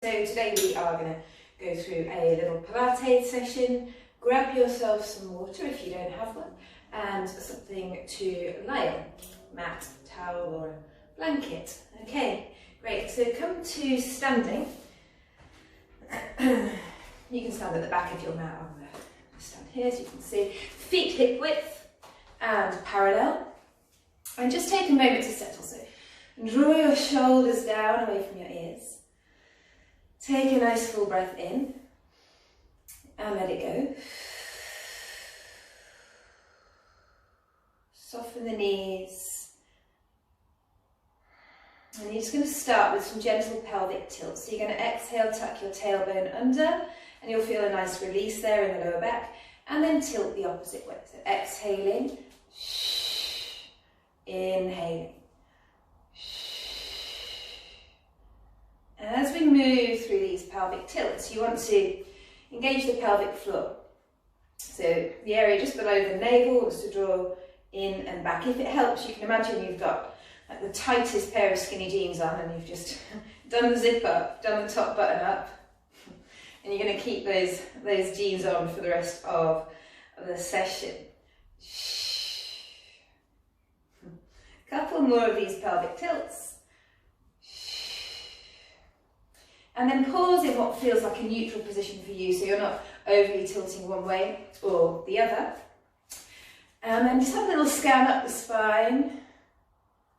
So today we are going to go through a little Pilates session. Grab yourself some water if you don't have one, and something to lie on, mat, towel or a blanket. Okay, great. So come to standing. You can stand at the back of your mat. I'm going to stand here so you can see. Feet hip width and parallel. And just take a moment to settle. So draw your shoulders down away from your ears. Take a nice full breath in and let it go. Soften the knees. And you're just going to start with some gentle pelvic tilt. So you're going to exhale, tuck your tailbone under, and you'll feel a nice release there in the lower back. And then tilt the opposite way. So exhaling, inhaling. And as we move through these pelvic tilts, you want to engage the pelvic floor. So the area just below the navel wants to draw in and back. If it helps, you can imagine you've got like the tightest pair of skinny jeans on and you've just done the zip up, done the top button up, and you're going to keep those jeans on for the rest of the session. A couple more of these pelvic tilts. And then pause in what feels like a neutral position for you, so you're not overly tilting one way or the other. And then just have a little scan up the spine.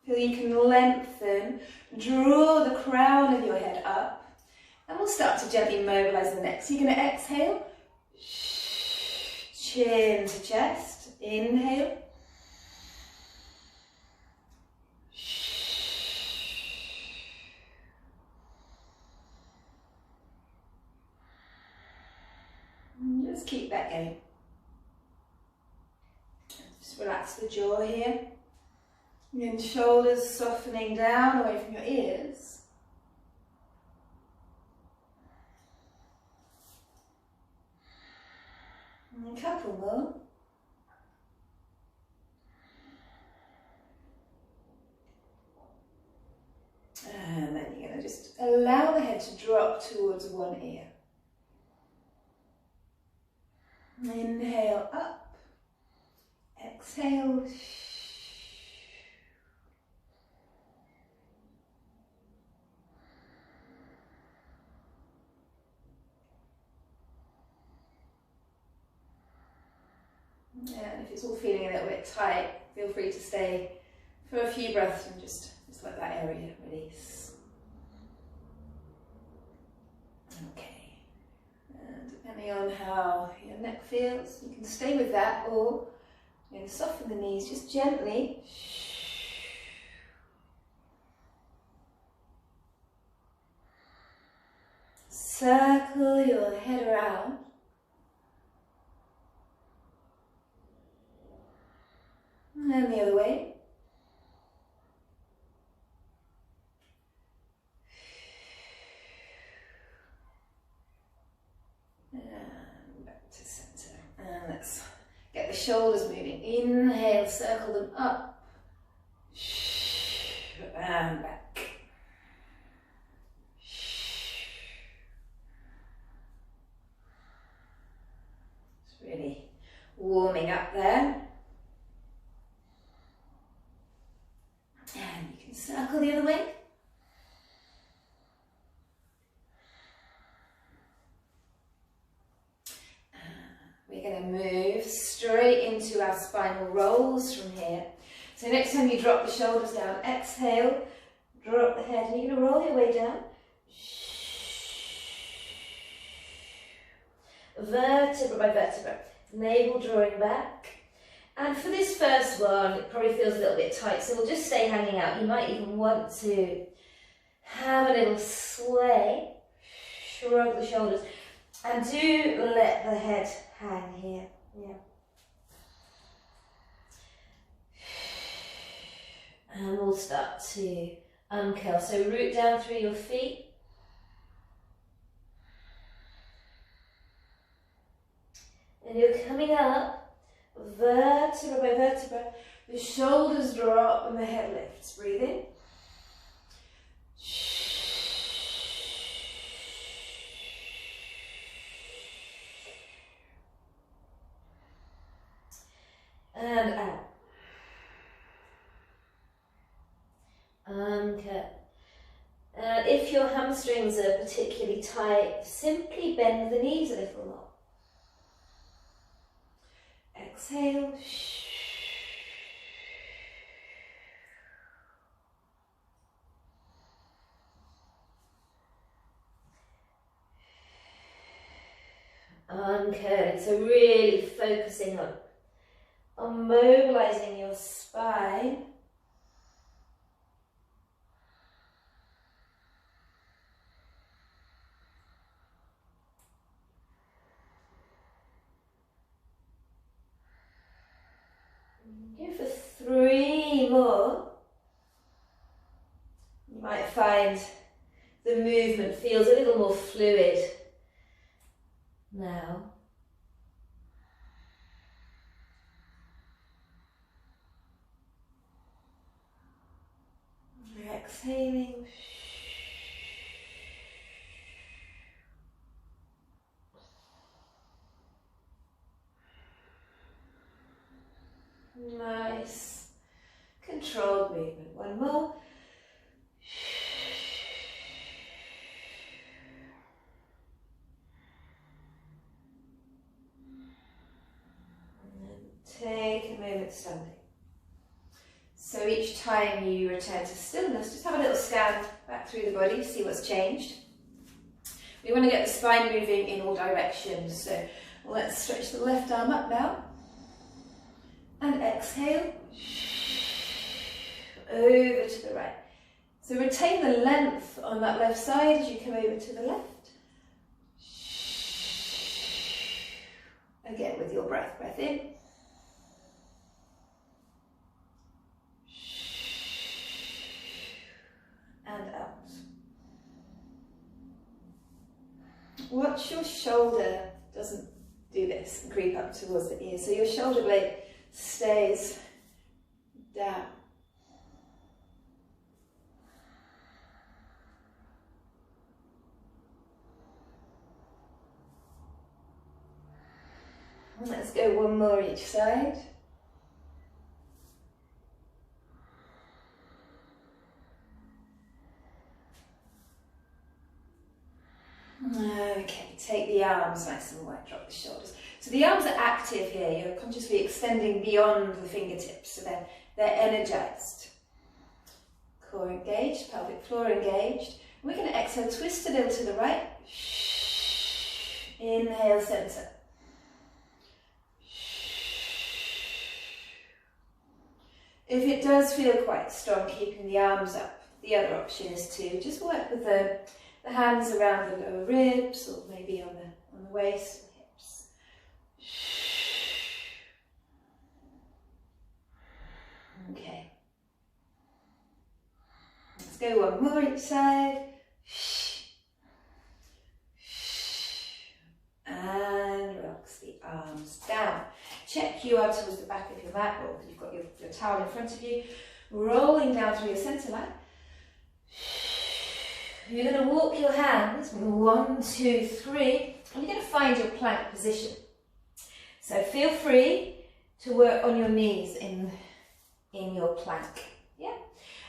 Feel you can lengthen, draw the crown of your head up. And we'll start to gently mobilise the neck. So you're going to exhale, chin to chest, inhale. Just keep that going. Just relax the jaw here. And shoulders softening down away from your ears. And a couple more. And then you're going to just allow the head to drop towards one ear. Inhale up, exhale. And if it's all feeling a little bit tight, feel free to stay for a few breaths and just let that area release. Okay. Depending on how your neck feels, you can stay with that, or you're going to soften the knees just gently. Circle your head around. And the other way. And back to centre. And let's get the shoulders moving. Inhale, circle them up. And back. It's really warming up there. And you can circle the other way. We're going to move straight into our spinal rolls from here. So next time you drop the shoulders down, exhale, drop the head, and you're going to roll your way down. Vertebra by vertebra, navel drawing back. And for this first one, it probably feels a little bit tight, so we'll just stay hanging out. You might even want to have a little sway, shrug the shoulders, and do let the head hang here. Yeah. And we'll start to uncurl. So root down through your feet. And you're coming up, vertebra by vertebra. The shoulders drop and the head lifts. Breathe in. hamstrings are particularly tight, simply bend the knees a little more. Exhale. Uncurling, so really focusing on mobilizing your spine. Go for 3 more. You might find the movement feels a little more fluid now. Exhaling. Nice. Controlled movement. One more. And then take a moment standing. So each time you return to stillness, just have a little scan back through the body, see what's changed. We want to get the spine moving in all directions. So let's stretch the left arm up now. And exhale. Over to the right. So retain the length on that left side as you come over to the left. Again with your breath. Breath in. And out. Watch your shoulder doesn't do this and creep up towards the ear. So your shoulder blade stays down. And let's go one more each side. Okay, take the arms nice and wide, drop the shoulders. So the arms are active here, you're consciously extending beyond the fingertips, so they're energized. Core engaged, pelvic floor engaged. We're going to exhale, twist a little to the right. Inhale, center. If it does feel quite strong, keeping the arms up, the other option is to just work with the hands around the lower ribs, or maybe on the waist and hips. Okay. Let's go one more each side. And relax the arms down. Check you are towards the back of your mat, or you've got your towel in front of you. Rolling down through your centre line. You're going to walk your hands, 1, 2, 3, and you're going to find your plank position. So feel free to work on your knees in your plank. Yeah.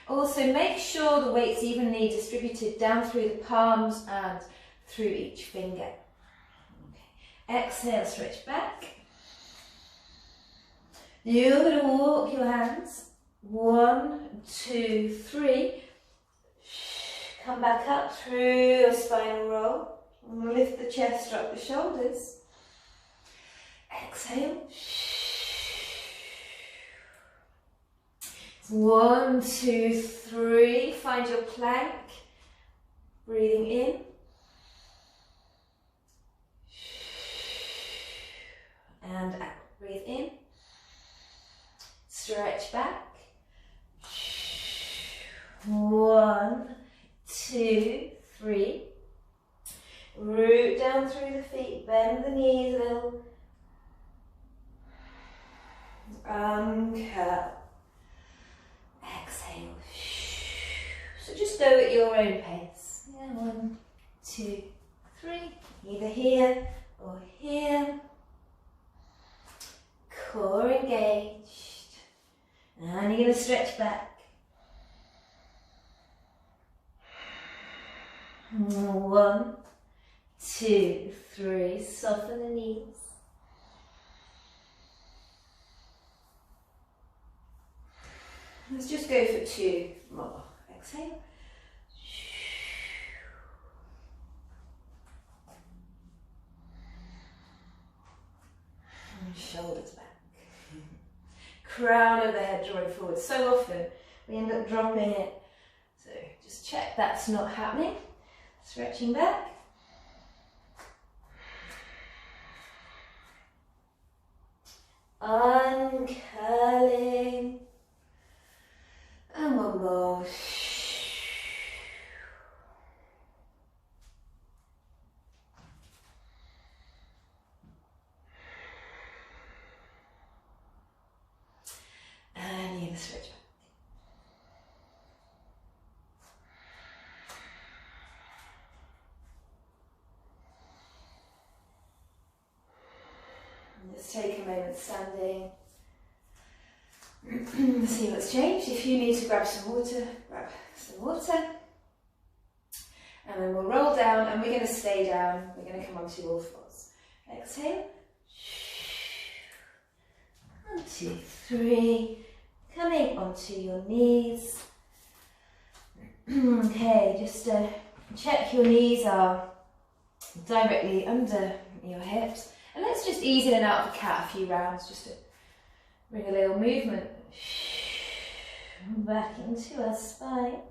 Also make sure the weight's evenly distributed down through the palms and through each finger. Okay. Exhale, stretch back. You're going to walk your hands, 1, 2, 3. Come back up through your spinal roll. Lift the chest, drop the shoulders. Exhale. 1, 2, 3. Find your plank. Breathing in. And out. Breathe in. Stretch back. 1, 2, 3. Root down through the feet, bend the knees a little. Curl. Exhale. So just go at your own pace. Yeah, 1, 2, 3. Either here or here. Core engaged. And you're going to stretch back. 1, 2, 3, soften the knees. Let's just go for 2 more. Exhale. And shoulders back. Crown of the head drawing forward. So often we end up dropping it. So just check that's not happening. Stretching back. Uncurling. And one more. And you're going to stretch back. Let's take a moment standing. See what's changed. If you need to grab some water, grab some water. And then we'll roll down and we're going to stay down. We're going to come onto all fours. Exhale. 1, 2, 3. Coming onto your knees. Okay, just check your knees are directly under your hips. And let's just ease in and out of the cat a few rounds just to bring a little movement back into our spine.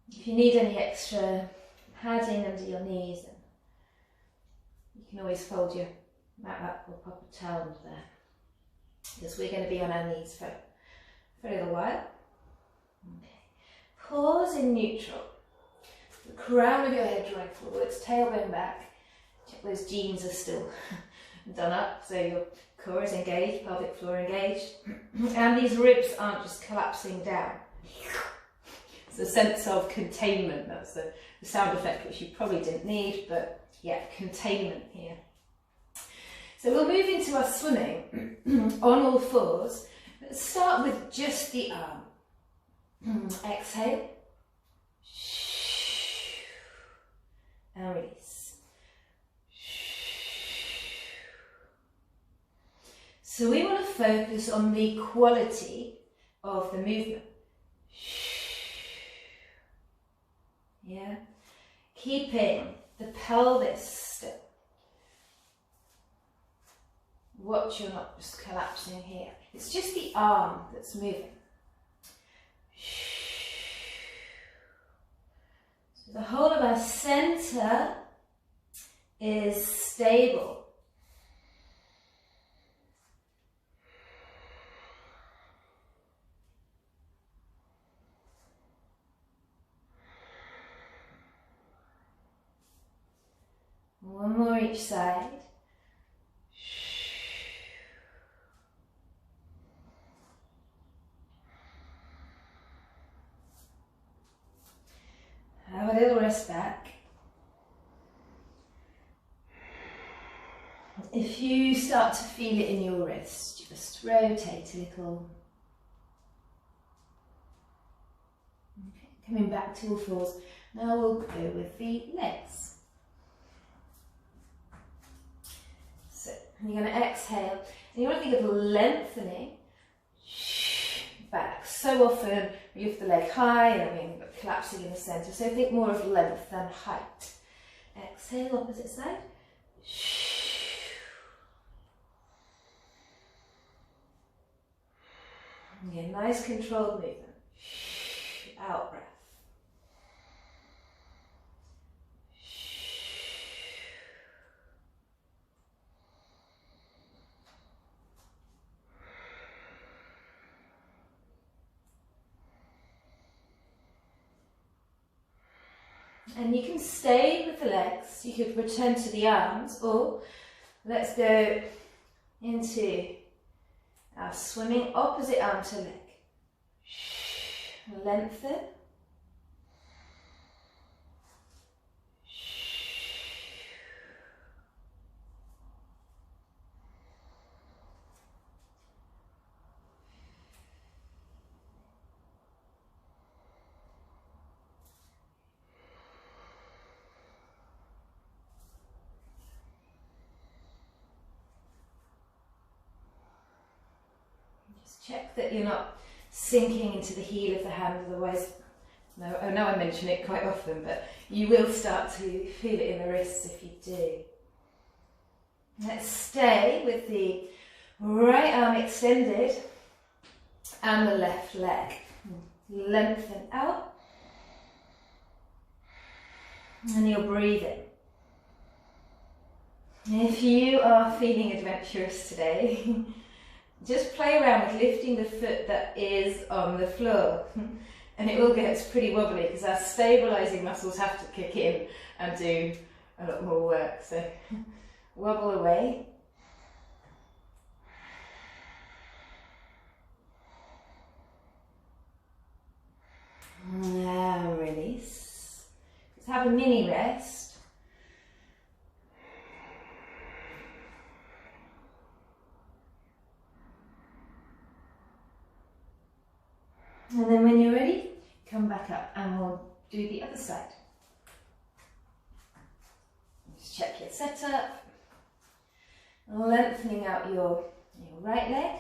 If you need any extra padding under your knees, then you can always fold your mat up or pop a towel under there, because we're going to be on our knees for a little while. Okay. Pause in neutral. The crown of your head drawing forwards, tailbone back. Check those jeans are still done up, so your core is engaged, pelvic floor engaged, and these ribs aren't just collapsing down. It's a sense of containment. That's the sound effect, which you probably didn't need, but yeah, containment here. So we'll move into our swimming on all fours. Let's start with just the arm. Exhale. And release. So we want to focus on the quality of the movement. Yeah. Keeping the pelvis still. Watch you're not just collapsing here. It's just the arm that's moving. So the whole of our center is stable. One more each side. Have a little rest back. If you start to feel it in your wrist, just rotate a little. Okay, coming back to all fours. Now we'll go with the legs. So you're going to exhale, and you want to think of lengthening back. So often we lift the leg high and then we're collapsing in the centre. So think more of length than height. Exhale, opposite side. Yeah, nice controlled movement. Out breath. And you can stay with the legs. You could return to the arms, or let's go into our swimming opposite arm to leg. Lengthen. that you're not sinking into the heel of the hand, otherwise, no, I know I mention it quite often, but you will start to feel it in the wrists if you do. Let's stay with the right arm extended and the left leg. Lengthen out. And you're breathing. If you are feeling adventurous today, just play around with lifting the foot that is on the floor. And it will get pretty wobbly because our stabilising muscles have to kick in and do a lot more work. So wobble away. And release. Let's have a mini rest. And then when you're ready, come back up and we'll do the other side. Just check your setup. Lengthening out your right leg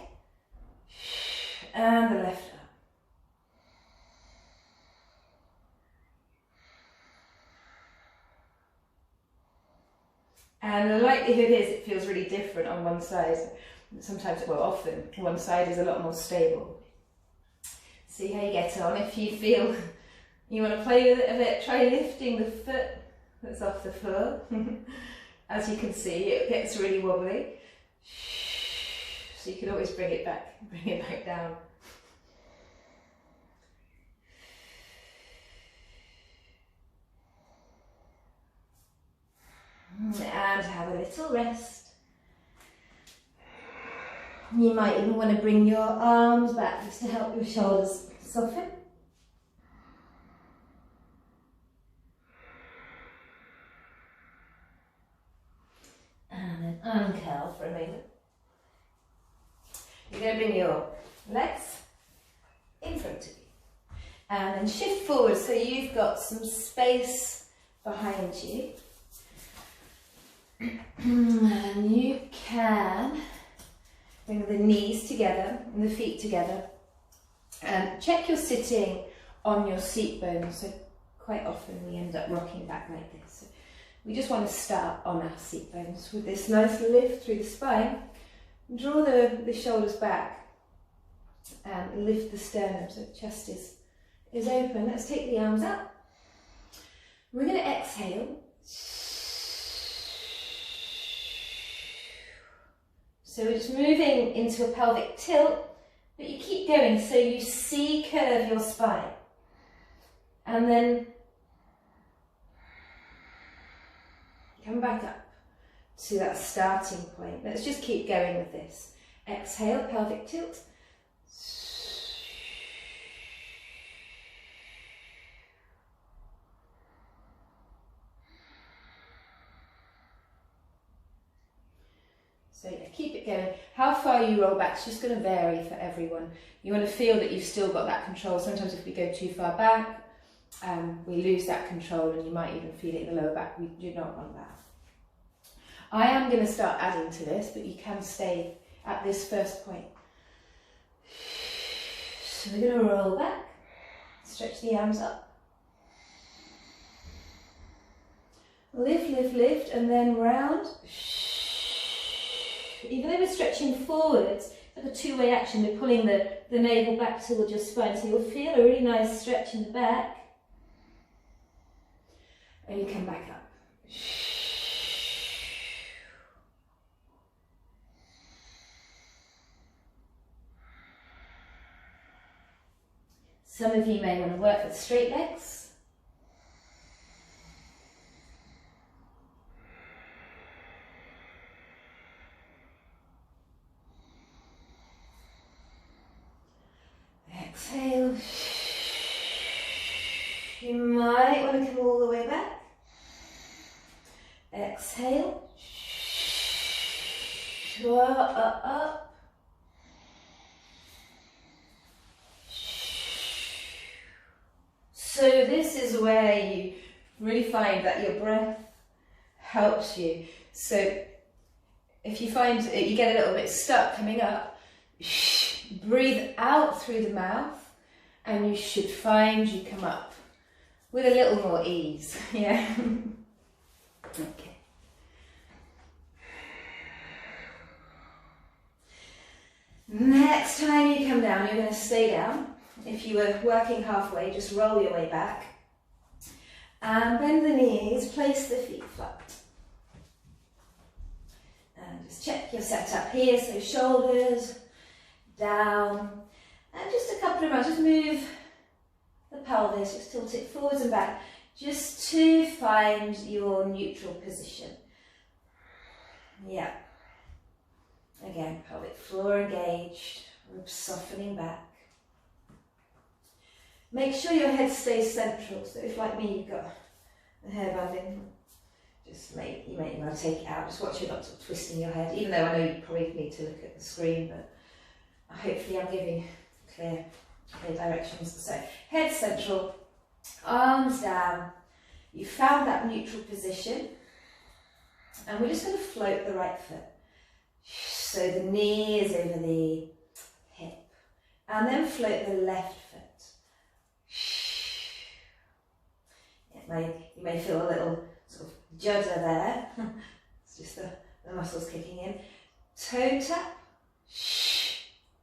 and the left arm. And the likelihood is it feels really different on one side. Sometimes, well, often, one side is a lot more stable. See how you get on. If you feel you want to play with it a bit, try lifting the foot that's off the floor. As you can see, it gets really wobbly. So you can always bring it back down. And have a little rest. You might even want to bring your arms back just to help your shoulders soften. And then uncurl for a moment. You're going to bring your legs in front of you. And then shift forward so you've got some space behind you. And you can bring the knees together and the feet together and check you're sitting on your seat bones. So quite often we end up rocking back like this. So we just want to start on our seat bones with this nice lift through the spine. Draw the shoulders back and lift the sternum so the chest is open. Let's take the arms up. We're going to exhale. So we're just moving into a pelvic tilt, but you keep going so you C-curve your spine. And then come back up to that starting point. Let's just keep going with this. Exhale, pelvic tilt. So yeah, keep it going. How far you roll back is just going to vary for everyone. You want to feel that you've still got that control. Sometimes if we go too far back, we lose that control and you might even feel it in the lower back. We do not want that. I am going to start adding to this, but you can stay at this first point. So we're going to roll back, stretch the arms up. Lift, lift, lift, and then round. Even though we're stretching forwards, it's like a two-way action. We're pulling the navel back towards your spine, so you'll feel a really nice stretch in the back. And you come back up. Some of you may want to work with straight legs. Exhale. You might want to come all the way back. Exhale. Up. So this is where you really find that your breath helps you. So if you find you get a little bit stuck coming up, Breathe out through the mouth, and you should find you come up with a little more ease. Yeah. Okay. Next time you come down, you're going to stay down. If you were working halfway, just roll your way back. And bend the knees, place the feet flat. And just check your setup here, so shoulders down. And just a couple of rounds, just move the pelvis, just tilt it forwards and back, just to find your neutral position. Yeah. Again, pelvic floor engaged, ribs softening back. Make sure your head stays central, so if like me you've got a hairband in, you may want to take it out, just watch you not sort of twisting your head, even though I know you probably need to look at the screen, but hopefully I'm giving clear directions. So head central, arms down, you found that neutral position, and we're just going to float the right foot. So the knee is over the hip, and then float the left foot. You may feel a little sort of judder there. It's just the muscles kicking in. Toe tap,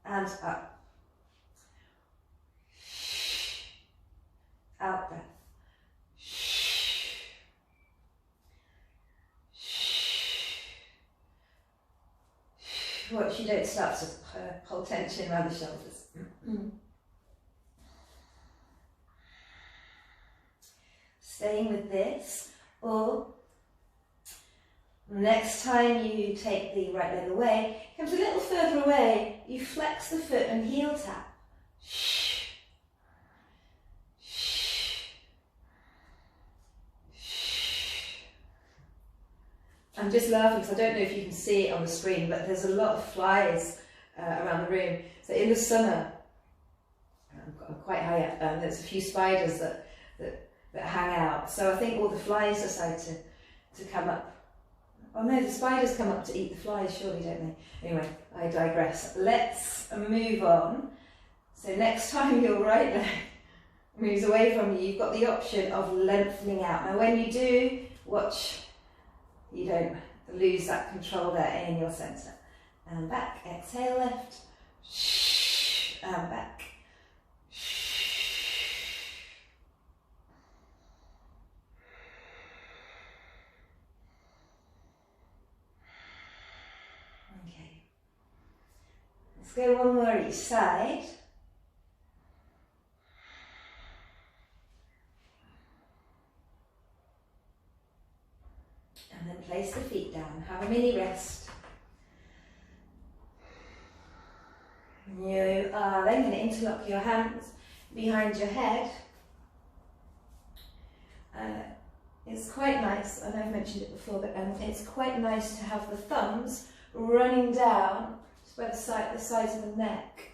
and up. Out breath. Watch you don't start to pull tension around the shoulders. Staying with this, or next time you take the right leg away, comes a little further away, you flex the foot and heel tap. I'm just laughing because I don't know if you can see it on the screen, but there's a lot of flies around the room. So in the summer, I'm quite high up, and there's a few spiders that hang out. So I think all the flies decide to come up. Oh no, the spiders come up to eat the flies, surely, don't they? Anyway, I digress. Let's move on. So next time your right leg moves away from you, you've got the option of lengthening out. Now when you do, watch you don't lose that control there in your centre. And back, exhale left, and back. Okay. Let's go one more each side. And then place the feet down, have a mini rest. You are then going to interlock your hands behind your head. It's quite nice, I know I've mentioned it before, but it's quite nice to have the thumbs running down just by the sides of the neck.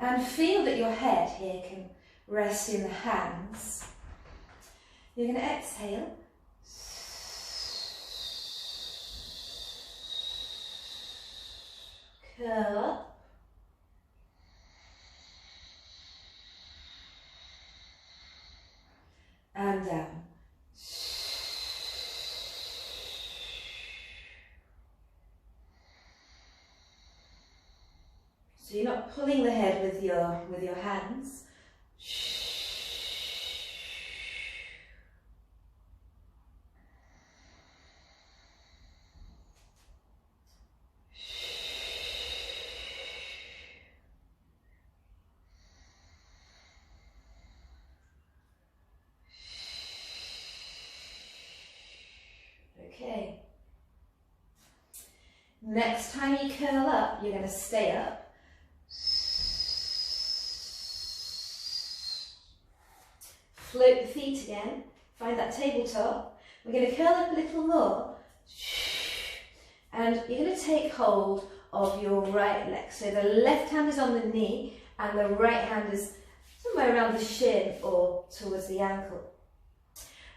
And feel that your head here can rest in the hands. You're going to exhale. Curl up. And down. So you're not pulling the head with your hands. Okay. Next time you curl up, you're going to stay up. Float the feet again. Find that tabletop. We're going to curl up a little more. And you're going to take hold of your right leg. So the left hand is on the knee and the right hand is somewhere around the shin or towards the ankle.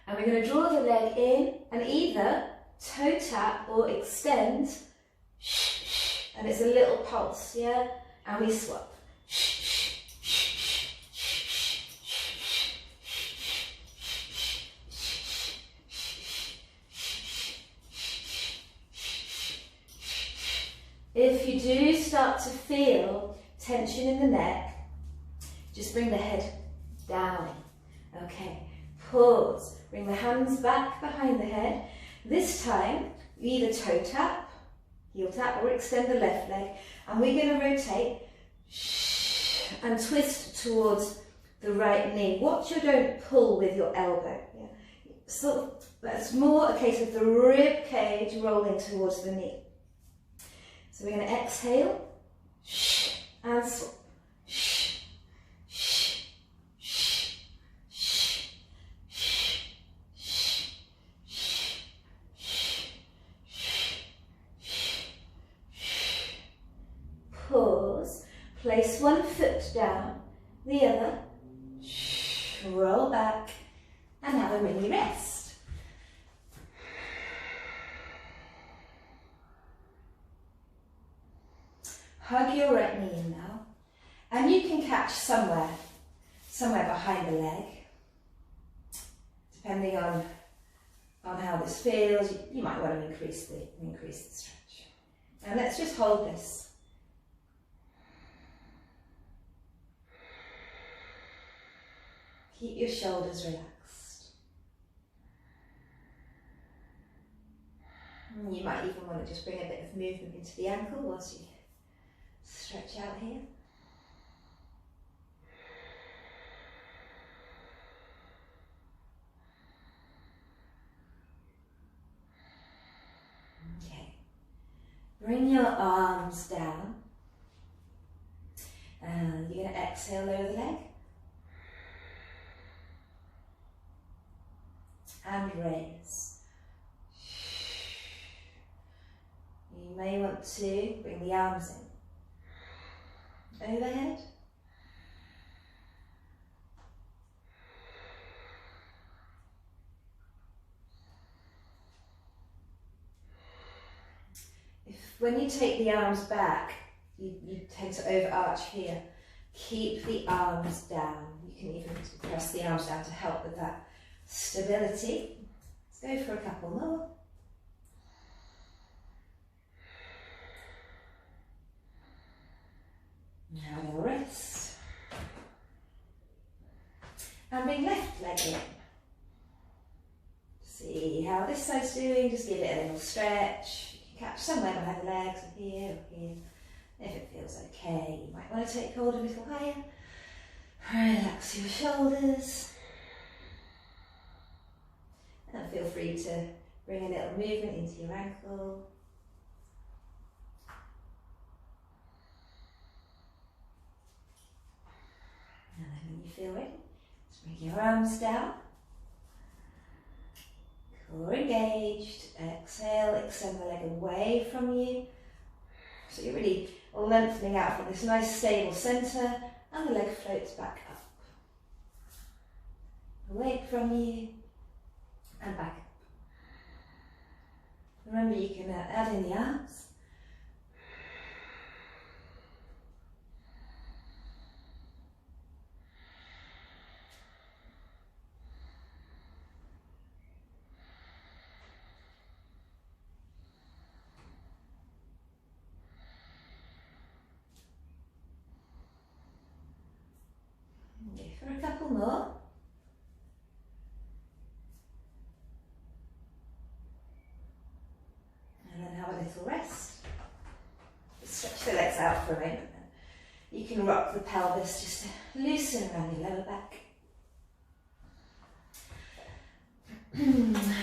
And we're going to draw the leg in and either toe tap or extend And it's a little pulse, yeah? And we swap. If you do start to feel tension in the neck, just bring the head down. Okay, pause. Bring the hands back behind the head. This time, you either toe tap, heel tap, or extend the left leg. And we're going to rotate and twist towards the right knee. Watch you don't pull with your elbow. Yeah? So that's more a case of the rib cage rolling towards the knee. So we're going to exhale and swap. Pause, place one foot down, the other, roll back, and have a mini rest. Hug your right knee in now, and you can catch somewhere behind the leg, depending on how this feels. You might want to increase the stretch. And let's just hold this. Keep your shoulders relaxed. And you might even want to just bring a bit of movement into the ankle whilst you stretch out here. Okay. Bring your arms down. And you're going to exhale, lower the leg. And raise. You may want to bring the arms in. Overhead. When you take the arms back, you tend to overarch here. Keep the arms down. You can even press the arms down to help with that stability. Let's go for a couple more. Now we'll rest. And bring left leg in. See how this side's doing, just give it a little stretch. You can catch somewhere behind the legs, or here, or here. If it feels okay, you might want to take hold a little higher. Relax your shoulders. And feel free to bring a little movement into your ankle. And then when you feel ready, just bring your arms down. Core engaged. Exhale, extend the leg away from you. So you're really lengthening out from this nice stable centre, and the leg floats back up. Away from you. And back up. Remember, you can add in the arms. Okay, for a couple more. Rest. Stretch the legs out for a moment. You can rock the pelvis just to loosen around your lower back.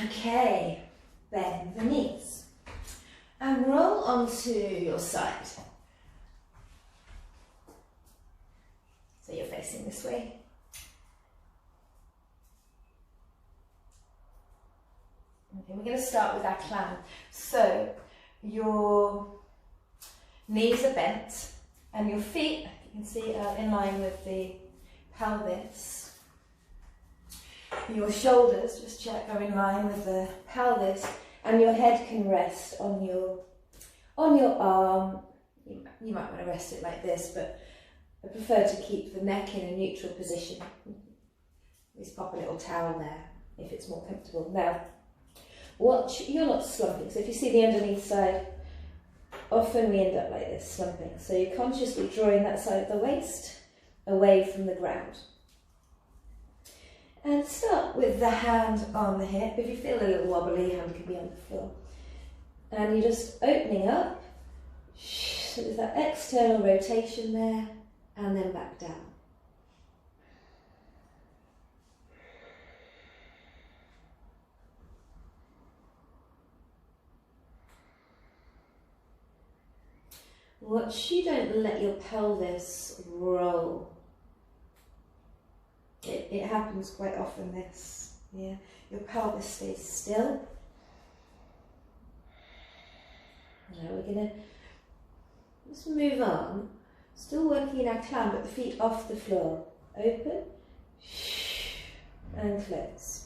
Okay, bend the knees and roll onto your side. So you're facing this way. Okay, we're going to start with our climb. So your knees are bent and your feet, you can see, are in line with the pelvis. Your shoulders, just check, are in line with the pelvis, and your head can rest on your arm might want to rest it like this, but I prefer to keep the neck in a neutral position. Just pop a little towel there if it's more comfortable. Now, watch, you're not slumping, so if you see the underneath side, often we end up like this, slumping. So you're consciously drawing that side of the waist away from the ground. And start with the hand on the hip. If you feel a little wobbly, hand can be on the floor. And you're just opening up. So there's that external rotation there, and then back down. Watch you don't let your pelvis roll. It happens quite often, this. Yeah, your pelvis stays still. Now we're going to just move on. Still working in our climb, but the feet off the floor. Open and close.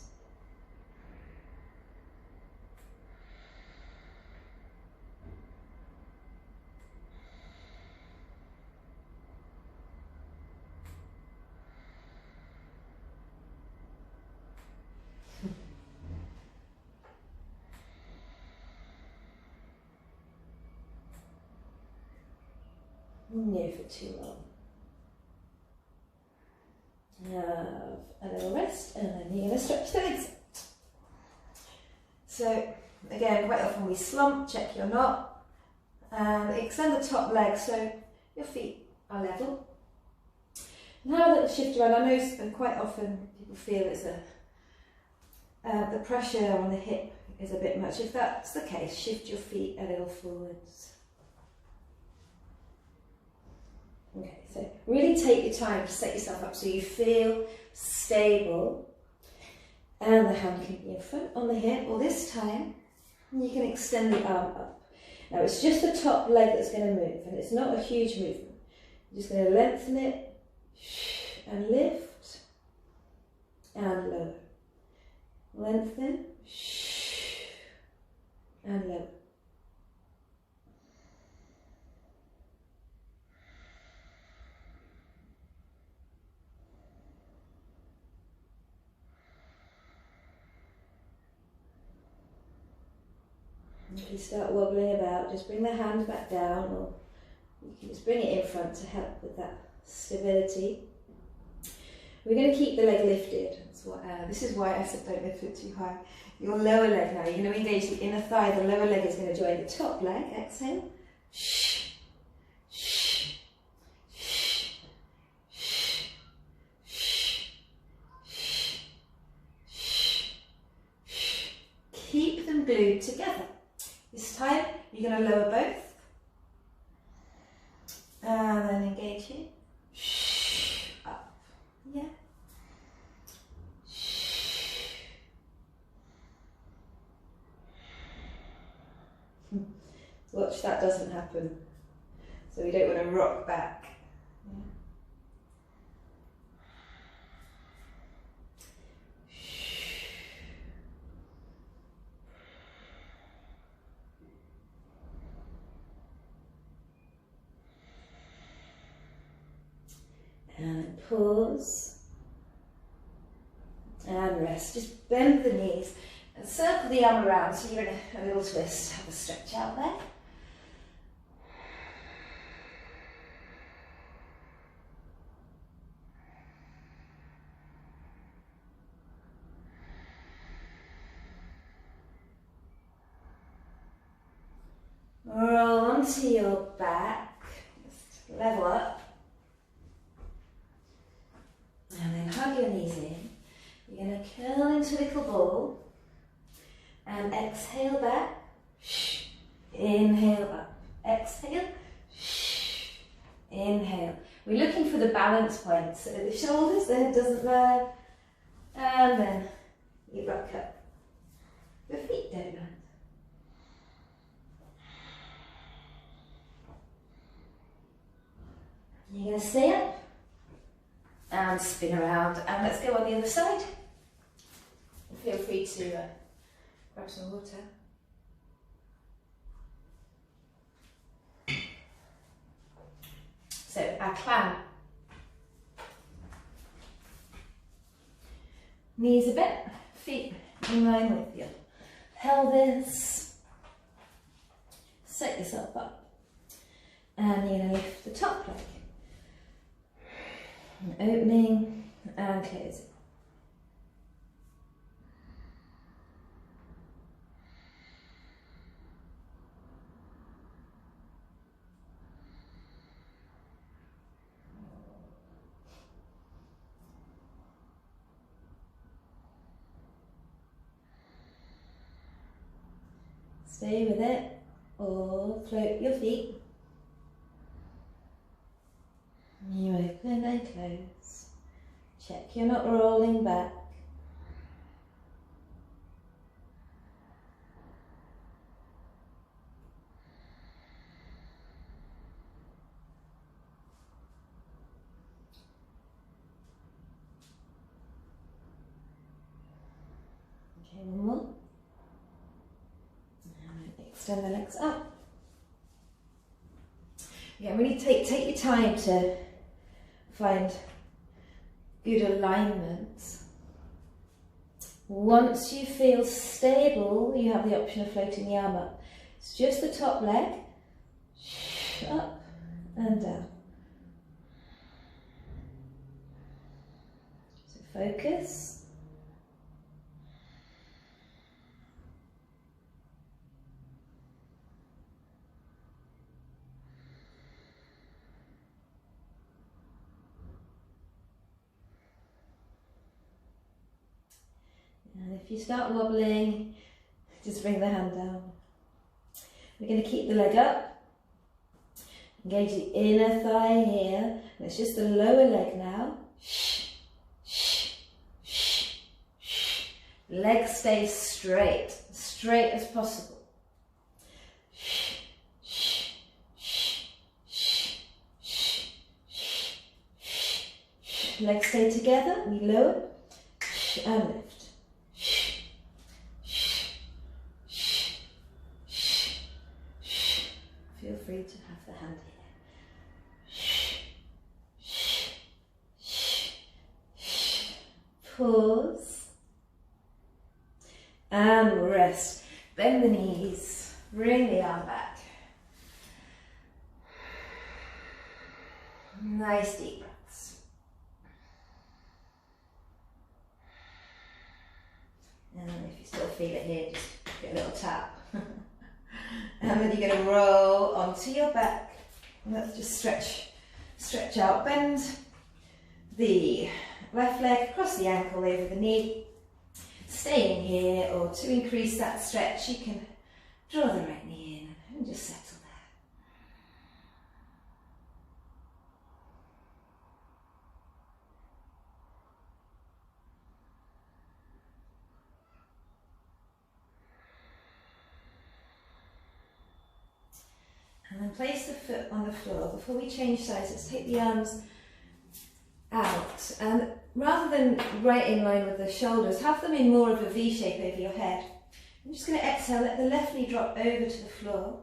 No for too long. Have a little rest, and then you're going to stretch the legs. So again, quite often we slump, check you're not. Extend the top leg so your feet are level. And have a little shift around. I know quite often people feel it's the pressure on the hip is a bit much. If that's the case, shift your feet a little forwards. Okay, so really take your time to set yourself up so you feel stable, and the hand can be in front on the hip, or this time you can extend the arm up. Now it's just the top leg that's going to move, and it's not a huge movement. You're just going to lengthen it and lift and lower. Lengthen and lower. If you start wobbling about, just bring the hand back down, or you can just bring it in front to help with that stability. We're going to keep the leg lifted. That's what, this is why I said don't lift it too high. Your lower leg now, you're going to engage the inner thigh, the lower leg is going to join the top leg. Exhale. Keep them glued together. This time, you're going to lower both, and then engage here, up, yeah, watch that doesn't happen, so we don't want to rock back. And pause and rest. Just bend the knees and circle the arm around so you're in a little twist. Have a stretch out there. Roll onto your back. Just level up. And then hug your knees in. You're going to curl into a little ball and exhale back. Inhale up. Exhale. Inhale. We're looking for the balance point. So the shoulders, the head doesn't land. And then you rock up. The feet don't land. You're going to stay up. And spin around, and let's go on the other side. Feel free to grab some water. So our clam. Knees are bent, feet in line with your pelvis. Set yourself up. And you're going to lift the top leg. And opening and closing. Stay with it or float your feet. You open and close. Check you're not rolling back. Okay, one more. Extend the legs up. Again, really take your time to find good alignment. Once you feel stable, you have the option of floating the arm up. It's just the top leg, up and down. So focus. And if you start wobbling, just bring the hand down. We're going to keep the leg up. Engage the inner thigh here. And it's just the lower leg now. Leg stays straight, straight as possible. Legs stay together. We lower and lift. Feel free to have the hand here. Pause. And rest. Bend the knees. Bring the arm back. Nice deep breaths. And if you still feel it here, just get a little tap. And then you're going to roll onto your back. And let's just stretch out. Bend the left leg across the ankle over the knee. Staying here, or to increase that stretch, you can draw the right knee in and just settle there. And then place the foot on the floor. Before we change sides, let's take the arms out. And rather than right in line with the shoulders, have them in more of a V shape over your head. I'm just going to exhale, let the left knee drop over to the floor.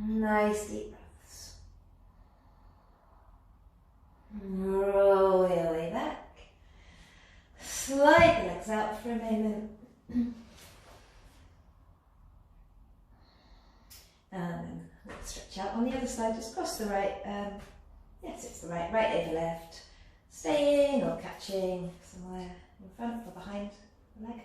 Nice deep breaths. Roll your way back. Slide the legs out for a moment. And then let's stretch out on the other side, just cross the right, yes it's the right over left, staying or catching somewhere in front or behind the leg.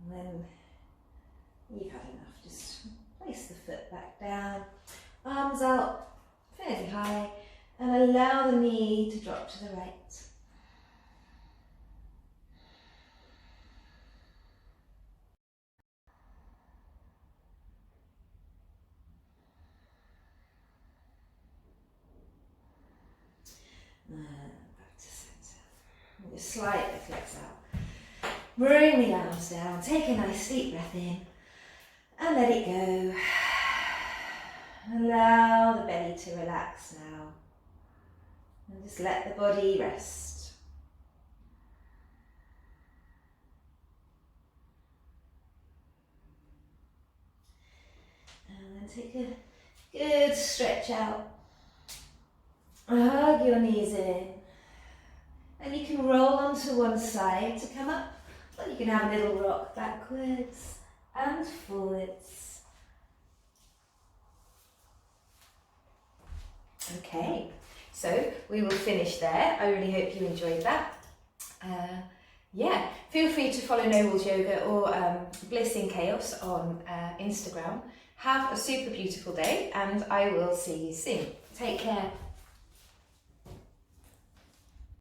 When you've had enough, just place the foot back down, arms out fairly high, and allow the knee to drop to the right. Back to centre. Just slightly flex out. Bring the arms down. Take a nice deep breath in. And let it go. Allow the belly to relax now. And just let the body rest. And then take a good stretch out. Hug your knees in. And you can roll onto one side to come up, or you can have a little rock backwards and forwards. Okay, so we will finish there. I really hope you enjoyed that. Yeah, feel free to follow Noble's Yoga or Bliss in Chaos on Instagram. Have a super beautiful day, and I will see you soon. Take care.